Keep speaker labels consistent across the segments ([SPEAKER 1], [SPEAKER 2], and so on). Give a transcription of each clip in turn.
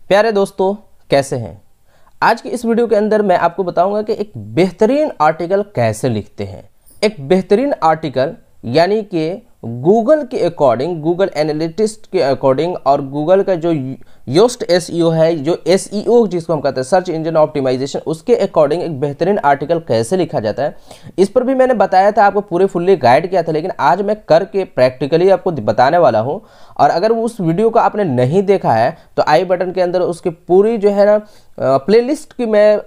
[SPEAKER 1] प्यारे दोस्तों, कैसे हैं। आज की इस वीडियो के अंदर मैं आपको बताऊंगा कि एक बेहतरीन आर्टिकल कैसे लिखते हैं। एक बेहतरीन आर्टिकल यानी कि गूगल के अकॉर्डिंग, गूगल एनालिटिक्स के अकॉर्डिंग और गूगल का जो योस्ट एसईओ है, जो एसईओ जिसको हम कहते हैं सर्च इंजन ऑप्टिमाइजेशन, उसके अकॉर्डिंग एक बेहतरीन आर्टिकल कैसे लिखा जाता है, इस पर भी मैंने बताया था, आपको पूरे फुल्ली गाइड किया था। लेकिन आज मैं करके प्रैक्टिकली आपको बताने वाला हूं। और अगर उस वीडियो को आपने नहीं देखा है तो आई बटन के अंदर उसकी पूरी जो है ना प्लेलिस्ट की मैं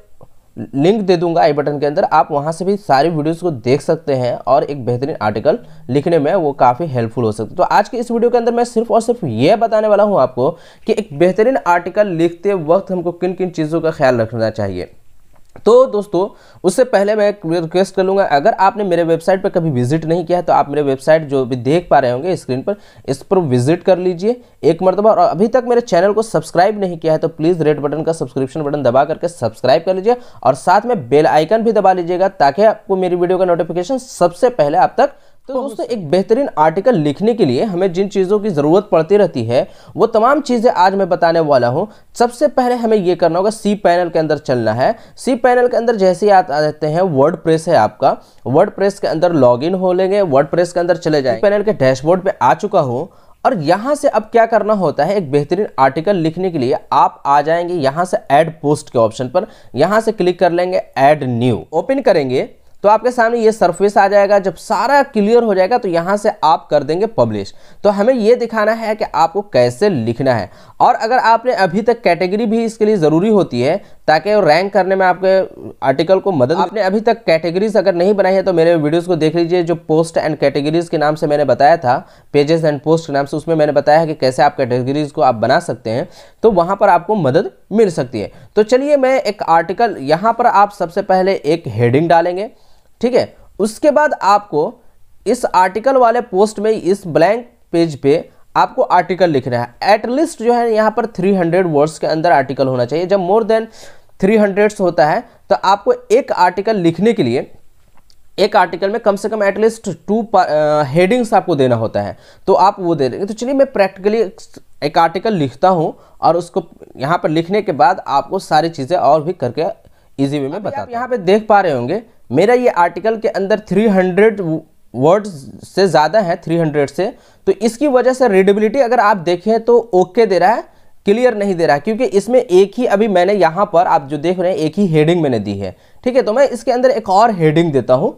[SPEAKER 1] लिंक दे दूंगा आई बटन के अंदर, आप वहां से भी सारी वीडियोस को देख सकते हैं और एक बेहतरीन आर्टिकल लिखने में वो काफ़ी हेल्पफुल हो सकती है। तो आज के इस वीडियो के अंदर मैं सिर्फ और सिर्फ ये बताने वाला हूं आपको कि एक बेहतरीन आर्टिकल लिखते वक्त हमको किन किन चीज़ों का ख्याल रखना चाहिए। तो दोस्तों, उससे पहले मैं एक रिक्वेस्ट कर लूँगा, अगर आपने मेरे वेबसाइट पर कभी विजिट नहीं किया है तो आप मेरे वेबसाइट जो भी देख पा रहे होंगे स्क्रीन पर, इस पर विजिट कर लीजिए एक मरतबा। और अभी तक मेरे चैनल को सब्सक्राइब नहीं किया है तो प्लीज़ रेड बटन का सब्सक्रिप्शन बटन दबा करके सब्सक्राइब कर लीजिए और साथ में बेल आइकन भी दबा लीजिएगा ताकि आपको मेरी वीडियो का नोटिफिकेशन सबसे पहले आप तक। तो दोस्तों, एक बेहतरीन आर्टिकल लिखने के लिए हमें जिन चीज़ों की ज़रूरत पड़ती रहती है वो तमाम चीज़ें आज मैं बताने वाला हूं। सबसे पहले हमें ये करना होगा, सी पैनल के अंदर चलना है। सी पैनल के अंदर जैसे ही आ जाते हैं, वर्डप्रेस है आपका, वर्डप्रेस के अंदर लॉगिन हो लेंगे, वर्डप्रेस के अंदर चले जाएंगे। पैनल के डैशबोर्ड पे आ चुका हूं और यहां से अब क्या करना होता है, एक बेहतरीन आर्टिकल लिखने के लिए आप आ जाएंगे यहां से ऐड पोस्ट के ऑप्शन पर, यहां से क्लिक कर लेंगे, ऐड न्यू ओपन करेंगे तो आपके सामने ये सरफेस आ जाएगा। जब सारा क्लियर हो जाएगा तो यहाँ से आप कर देंगे पब्लिश। तो हमें ये दिखाना है कि आपको कैसे लिखना है। और अगर आपने अभी तक कैटेगरी भी इसके लिए ज़रूरी होती है ताकि रैंक करने में आपके आर्टिकल को मदद। आपने अभी तक कैटेगरीज अगर नहीं बनाई है तो मेरे वीडियोस को देख लीजिए, जो पोस्ट एंड कैटेगरीज के नाम से मैंने बताया था, पेजेस एंड पोस्ट के नाम से, उसमें मैंने बताया है कि कैसे आप कैटेगरीज को आप बना सकते हैं। तो वहाँ पर आपको मदद मिल सकती है। तो चलिए, मैं एक आर्टिकल यहाँ पर आप सबसे पहले एक हेडिंग डालेंगे, ठीक है। उसके बाद आपको इस आर्टिकल वाले पोस्ट में इस ब्लैंक पेज पे आपको आर्टिकल लिखना है। एटलीस्ट जो है यहाँ पर 300 वर्ड्स के अंदर आर्टिकल होना चाहिए। जब मोर देन 300 होता है तो आपको एक आर्टिकल लिखने के लिए एक आर्टिकल में कम से कम एटलीस्ट 2 हेडिंग्स आपको देना होता है, तो आप वो दे देंगे। तो चलिए, मैं प्रैक्टिकली एक आर्टिकल लिखता हूँ और उसको यहाँ पर लिखने के बाद आपको सारी चीज़ें और भी करके ईजी वे में बताता हूँ। यहाँ पे देख पा रहे होंगे मेरा ये आर्टिकल के अंदर 300 वर्ड्स से ज़्यादा है, 300 से। तो इसकी वजह से रीडेबिलिटी अगर आप देखें तो ओके दे रहा है, क्लियर नहीं दे रहा है, क्योंकि इसमें एक ही अभी मैंने यहाँ पर आप जो देख रहे हैं एक ही हेडिंग मैंने दी है, ठीक है। तो मैं इसके अंदर एक और हेडिंग देता हूँ,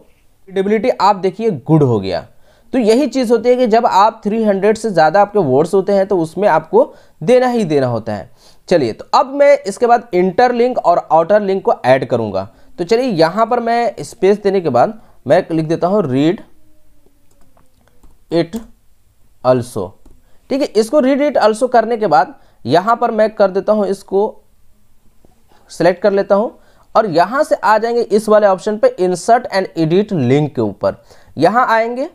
[SPEAKER 1] रीडेबिलिटी आप देखिए गुड हो गया। तो यही चीज़ होती है कि जब आप 300 से ज़्यादा आपके वर्ड्स होते हैं तो उसमें आपको देना ही देना होता है। चलिए, तो अब मैं इसके बाद इंटर लिंक और आउटर लिंक को ऐड करूँगा। तो चलिए, यहाँ पर मैं स्पेस देने के बाद मैं लिख देता हूँ रीड इट अल्सो, ठीक है। इसको रीड इट अल्सो करने के बाद यहाँ पर मैं कर देता हूँ, इसको सिलेक्ट कर लेता हूँ और यहाँ से आ जाएंगे इस वाले ऑप्शन पे इंसर्ट एंड एडिट लिंक के ऊपर। यहाँ आएंगे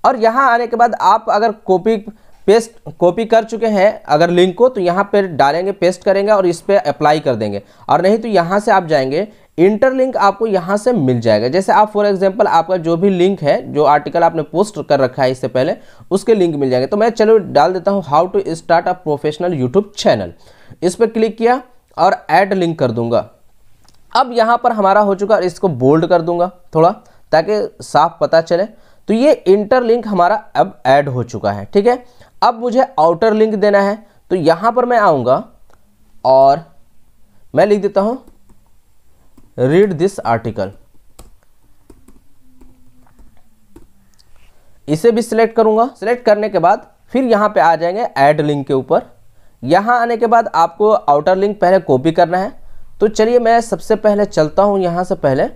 [SPEAKER 1] और यहाँ आने के बाद आप अगर कॉपी कर चुके हैं अगर लिंक को, तो यहाँ पे डालेंगे, पेस्ट करेंगे और इस पे अप्लाई कर देंगे। और नहीं तो यहाँ से आप जाएंगे, इंटरलिंक आपको यहाँ से मिल जाएगा। जैसे आप फॉर एग्जांपल आपका जो भी लिंक है, जो आर्टिकल आपने पोस्ट कर रखा है इससे पहले, उसके लिंक मिल जाएंगे। तो मैं चलो डाल देता हूँ how to start a professional YouTube channel. इस पर क्लिक किया और ऐड लिंक कर दूंगा। अब यहाँ पर हमारा हो चुका, इसको बोल्ड कर दूंगा थोड़ा ताकि साफ पता चले। तो ये इंटरलिंक हमारा अब ऐड हो चुका है, ठीक है। अब मुझे आउटर लिंक देना है, तो यहाँ पर मैं आऊँगा और मैं लिख देता हूँ रीड दिस आर्टिकल। इसे भी सिलेक्ट करूंगा। सिलेक्ट करने के बाद फिर यहाँ पे आ जाएंगे ऐड लिंक के ऊपर। यहाँ आने के बाद आपको आउटर लिंक पहले कॉपी करना है। तो चलिए, मैं सबसे पहले चलता हूँ यहाँ से पहले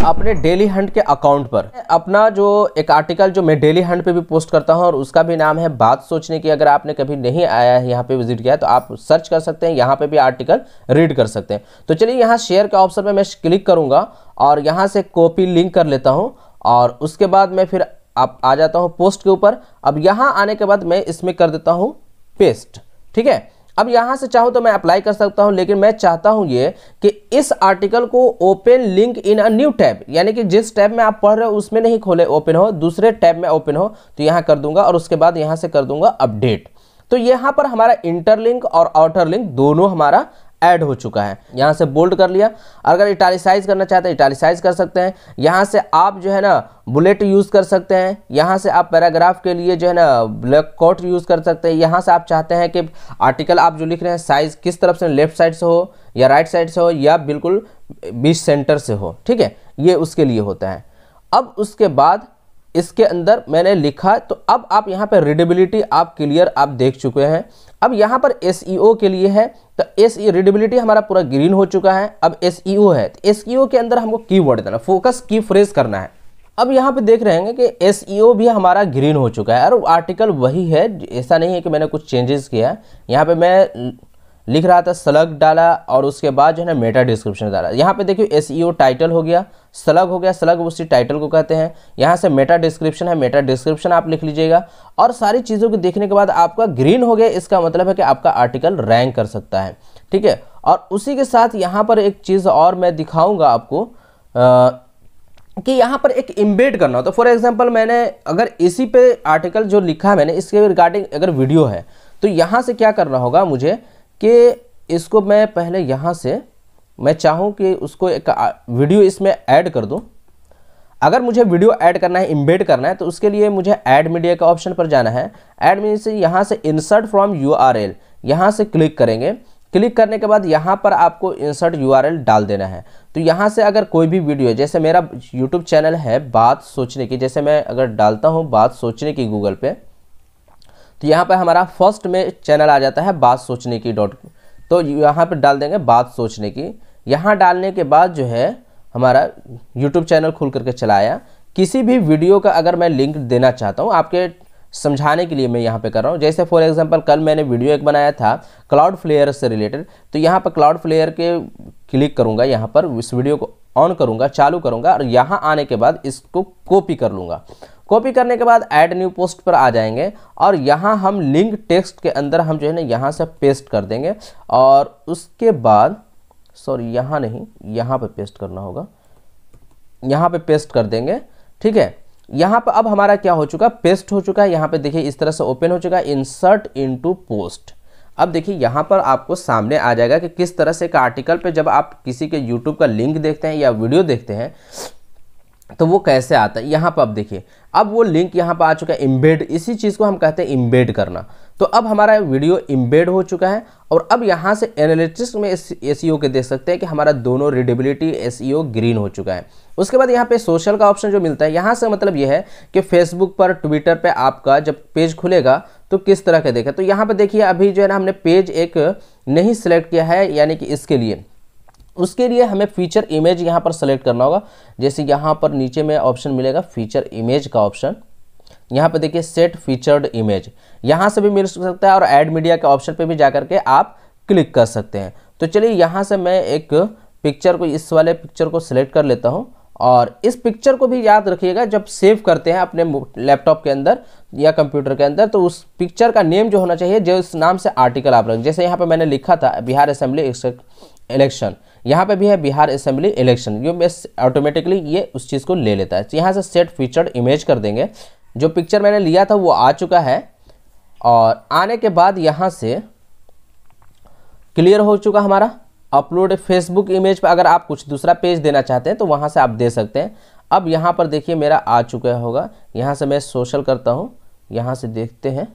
[SPEAKER 1] अपने डेली हंट के अकाउंट पर। अपना जो एक आर्टिकल जो मैं डेली हंट पे भी पोस्ट करता हूं और उसका भी नाम है बात सोचने की। अगर आपने कभी नहीं आया है यहाँ पे विजिट किया है तो आप सर्च कर सकते हैं, यहाँ पे भी आर्टिकल रीड कर सकते हैं। तो चलिए, यहाँ शेयर के ऑप्शन में मैं क्लिक करूंगा और यहाँ से कॉपी लिंक कर लेता हूँ और उसके बाद मैं फिर आप आ जाता हूँ पोस्ट के ऊपर। अब यहाँ आने के बाद मैं इसमें कर देता हूँ पेस्ट, ठीक है। अब यहाँ से चाहूँ तो मैं अप्लाई कर सकता हूँ, लेकिन मैं चाहता हूँ ये कि इस आर्टिकल को open link in a new tab, यानी कि जिस टैब में आप पढ़ रहे हो उसमें नहीं खोले ओपन हो, दूसरे टैब में ओपन हो। तो यहाँ कर दूंगा और उसके बाद यहाँ से कर दूंगा अपडेट। तो यहाँ पर हमारा इंटरलिंक और आउटर लिंक दोनों हमारा ऐड हो चुका है। यहाँ से बोल्ड कर लिया, अगर इटैलिसाइज करना चाहते हैं इटैलिसाइज कर सकते हैं। यहाँ से आप जो है ना बुलेट यूज़ कर सकते हैं, यहाँ से आप पैराग्राफ के लिए जो है ना ब्लैक कोट यूज़ कर सकते हैं। यहाँ से आप चाहते हैं कि आर्टिकल आप जो लिख रहे हैं साइज किस तरफ से, लेफ्ट साइड से हो या राइट साइड से हो या बिल्कुल बीच सेंटर से हो, ठीक है, ये उसके लिए होता है। अब उसके बाद इसके अंदर मैंने लिखा, तो अब आप यहाँ पे रीडेबिलिटी आप क्लियर आप देख चुके हैं। अब यहाँ पर SEO के लिए है, तो SEO रीडेबिलिटी हमारा पूरा ग्रीन हो चुका है। अब SEO है, तो SEO के अंदर हमको कीवर्ड देना, फोकस की फ्रेज करना है। अब यहाँ पे देख रहे हैं कि SEO भी हमारा ग्रीन हो चुका है और आर्टिकल वही है, ऐसा नहीं है कि मैंने कुछ चेंजेस किया। यहाँ पे मैं लिख रहा था स्लग डाला और उसके बाद जो है ना मेटा डिस्क्रिप्शन डाला। यहाँ पे देखिए SEO टाइटल हो गया, स्लग हो गया, स्लग उसी टाइटल को कहते हैं। यहाँ से मेटा डिस्क्रिप्शन है, मेटा डिस्क्रिप्शन आप लिख लीजिएगा और सारी चीज़ों को देखने के बाद आपका ग्रीन हो गया, इसका मतलब है कि आपका आर्टिकल रैंक कर सकता है, ठीक है। और उसी के साथ यहाँ पर एक चीज़ और मैं दिखाऊँगा आपको कि यहाँ पर एक इम्बेड करना हो। तो फॉर एग्जाम्पल मैंने अगर इसी पे आर्टिकल जो लिखा है मैंने इसके रिगार्डिंग अगर वीडियो है, तो यहाँ से क्या करना होगा मुझे कि इसको मैं पहले यहाँ से मैं चाहूँ कि उसको एक वीडियो इसमें ऐड कर दूँ। अगर मुझे वीडियो ऐड करना है, इम्बेड करना है, तो उसके लिए मुझे ऐड मीडिया का ऑप्शन पर जाना है। ऐड मीडिया से यहाँ से इंसर्ट फ्रॉम URL यहाँ से क्लिक करेंगे। क्लिक करने के बाद यहाँ पर आपको इंसर्ट URL डाल देना है। तो यहाँ से अगर कोई भी वीडियो है, जैसे मेरा यूट्यूब चैनल है बात सोचने की, जैसे मैं अगर डालता हूँ बात सोचने की गूगल पे, तो यहाँ पर हमारा फर्स्ट में चैनल आ जाता है बात सोचने की तो यहाँ पर डाल देंगे बात सोचने की। यहाँ डालने के बाद जो है हमारा यूट्यूब चैनल खुल करके चला आया। किसी भी वीडियो का अगर मैं लिंक देना चाहता हूँ, आपके समझाने के लिए मैं यहाँ पे कर रहा हूँ। जैसे फॉर एग्जांपल कल मैंने वीडियो एक बनाया था क्लाउड फ्लेयर से रिलेटेड, तो यहाँ पर क्लाउड फ्लेयर के क्लिक करूँगा, यहाँ पर इस वीडियो को ऑन करूँगा, चालू करूँगा और यहाँ आने के बाद इसको कॉपी कर लूँगा। कॉपी करने के बाद ऐड न्यू पोस्ट पर आ जाएंगे और यहाँ हम लिंक टेक्स्ट के अंदर हम जो है ना यहाँ से पेस्ट कर देंगे और उसके बाद सॉरी यहाँ नहीं, यहाँ पे पेस्ट करना होगा, यहाँ पे पेस्ट कर देंगे, ठीक है। यहाँ पे अब हमारा क्या हो चुका, पेस्ट हो चुका है। यहाँ पे देखिए इस तरह से ओपन हो चुका है, इंसर्ट इनटू पोस्ट। अब देखिए यहाँ पर आपको सामने आ जाएगा कि किस तरह से एक आर्टिकल पे जब आप किसी के यूट्यूब का लिंक देखते हैं या वीडियो देखते हैं तो वो कैसे आता है। यहाँ पर अब देखिए अब वो लिंक यहाँ पर आ चुका है, इम्बेड, इसी चीज़ को हम कहते हैं इम्बेड करना। तो अब हमारा वीडियो इम्बेड हो चुका है और अब यहाँ से एनालिटिक्स में SEO के देख सकते हैं कि हमारा दोनों रीडेबिलिटी SEO ग्रीन हो चुका है। उसके बाद यहाँ पे सोशल का ऑप्शन जो मिलता है, यहाँ से मतलब ये है कि फेसबुक पर, ट्विटर पे आपका जब पेज खुलेगा तो किस तरह का देखें। तो यहाँ पे देखिए अभी जो है ना हमने पेज एक नहीं सिलेक्ट किया है, यानी कि इसके लिए उसके लिए हमें फीचर इमेज यहाँ पर सेलेक्ट करना होगा। जैसे यहाँ पर नीचे में ऑप्शन मिलेगा फीचर इमेज का ऑप्शन, यहाँ पे देखिए सेट फीचर्ड इमेज, यहाँ से भी मिल सकता है और ऐड मीडिया के ऑप्शन पे भी जाकर के आप क्लिक कर सकते हैं। तो चलिए यहाँ से मैं एक पिक्चर को, इस वाले पिक्चर को सिलेक्ट कर लेता हूँ और इस पिक्चर को भी याद रखिएगा जब सेव करते हैं अपने लैपटॉप के अंदर या कंप्यूटर के अंदर, तो उस पिक्चर का नेम जो होना चाहिए जो उस नाम से आर्टिकल आप रखें। जैसे यहाँ पे मैंने लिखा था बिहार असेंबली इलेक्शन, यहाँ पे भी है बिहार असेंबली इलेक्शन, ये बस ऑटोमेटिकली ये उस चीज़ को ले लेता है। तो यहाँ से सेट फीचर्ड इमेज कर देंगे। जो पिक्चर मैंने लिया था वो आ चुका है और आने के बाद यहाँ से क्लियर हो चुका हमारा अपलोड फेसबुक इमेज पर। अगर आप कुछ दूसरा पेज देना चाहते हैं तो वहाँ से आप दे सकते हैं। अब यहाँ पर देखिए मेरा आ चुका होगा, यहाँ से मैं सोशल करता हूँ, यहाँ से देखते हैं।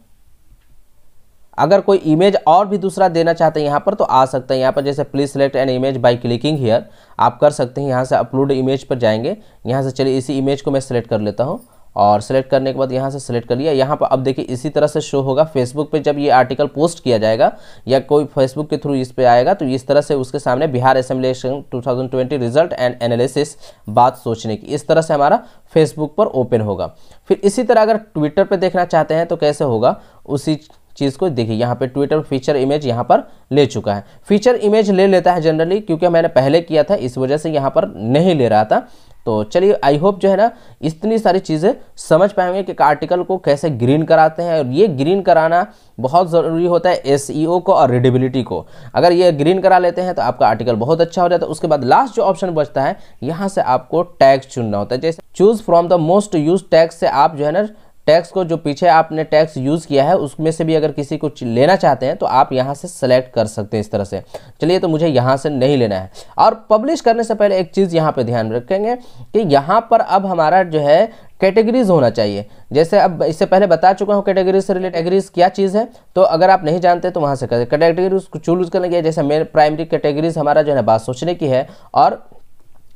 [SPEAKER 1] अगर कोई इमेज और भी दूसरा देना चाहते हैं यहाँ पर तो आ सकता है। यहाँ पर जैसे please select an image by clicking here आप कर सकते हैं। यहाँ से अपलोड इमेज पर जाएंगे, यहाँ से चलिए इसी इमेज को मैं सेलेक्ट कर लेता हूँ और सेलेक्ट करने के बाद यहाँ से सेलेक्ट कर लिया। यहाँ पर अब देखिए इसी तरह से शो होगा फेसबुक पे जब ये आर्टिकल पोस्ट किया जाएगा या कोई फेसबुक के थ्रू इस पे आएगा तो इस तरह से उसके सामने Bihar assembly election 2020 result and analysis बात सोचने की, इस तरह से हमारा फेसबुक पर ओपन होगा। फिर इसी तरह अगर ट्विटर पर देखना चाहते हैं तो कैसे होगा, उसी चीज़ को देखिए यहाँ पे ट्विटर फीचर इमेज यहाँ पर ले चुका है। फीचर इमेज ले लेता है जनरली, क्योंकि मैंने पहले किया था इस वजह से यहाँ पर नहीं ले रहा था। तो चलिए आई होप जो है ना इतनी सारी चीज़ें समझ पाएंगे कि आर्टिकल को कैसे ग्रीन कराते हैं। और ये ग्रीन कराना बहुत ज़रूरी होता है SEO को और रीडेबिलिटी को। अगर ये ग्रीन करा लेते हैं तो आपका आर्टिकल बहुत अच्छा हो जाता है। उसके बाद लास्ट जो ऑप्शन बचता है यहाँ से आपको टैग चुनना होता है। जैसे choose from the most use tag से आप जो है ना टैक्स को जो पीछे आपने टैक्स यूज़ किया है उसमें से भी अगर किसी को लेना चाहते हैं तो आप यहाँ से सेलेक्ट कर सकते हैं इस तरह से। चलिए, तो मुझे यहाँ से नहीं लेना है। और पब्लिश करने से पहले एक चीज़ यहाँ पे ध्यान रखेंगे कि यहाँ पर अब हमारा जो है कैटेगरीज होना चाहिए। जैसे अब इससे पहले बता चुका हूँ कैटेगरीज से रिलेटेड कैटेगरीज क्या चीज़ है, तो अगर आप नहीं जानते तो वहाँ से करें। कैटेगरीज को चूज करने के जैसे मेन प्राइमरी कैटेगरीज हमारा जो है बात सोचने की है, और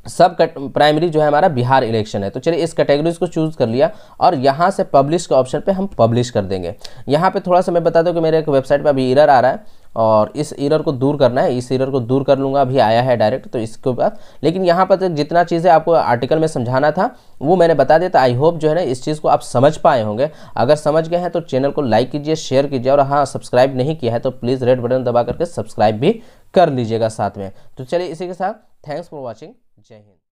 [SPEAKER 1] सब प्राइमरी जो है हमारा बिहार इलेक्शन है। तो चलिए इस कैटेगरीज को चूज कर लिया और यहाँ से पब्लिश के ऑप्शन पे हम पब्लिश कर देंगे। यहाँ पे थोड़ा सा मैं बता दूं कि मेरे एक वेबसाइट पे अभी एरर आ रहा है और इस एरर को दूर करना है। इस एरर को दूर कर लूँगा, अभी आया है डायरेक्ट, तो इसके बाद लेकिन यहाँ पर जितना चीज़ें आपको आर्टिकल में समझाना था वो मैंने बता दिया था। आई होप जो है ना इस चीज़ को आप समझ पाए होंगे। अगर समझ गए हैं तो चैनल को लाइक कीजिए, शेयर कीजिए, और हाँ, सब्सक्राइब नहीं किया है तो प्लीज़ रेड बटन दबा करके सब्सक्राइब भी कर लीजिएगा साथ में। तो चलिए इसी के साथ थैंक्स फॉर वॉचिंग। जय हिंद।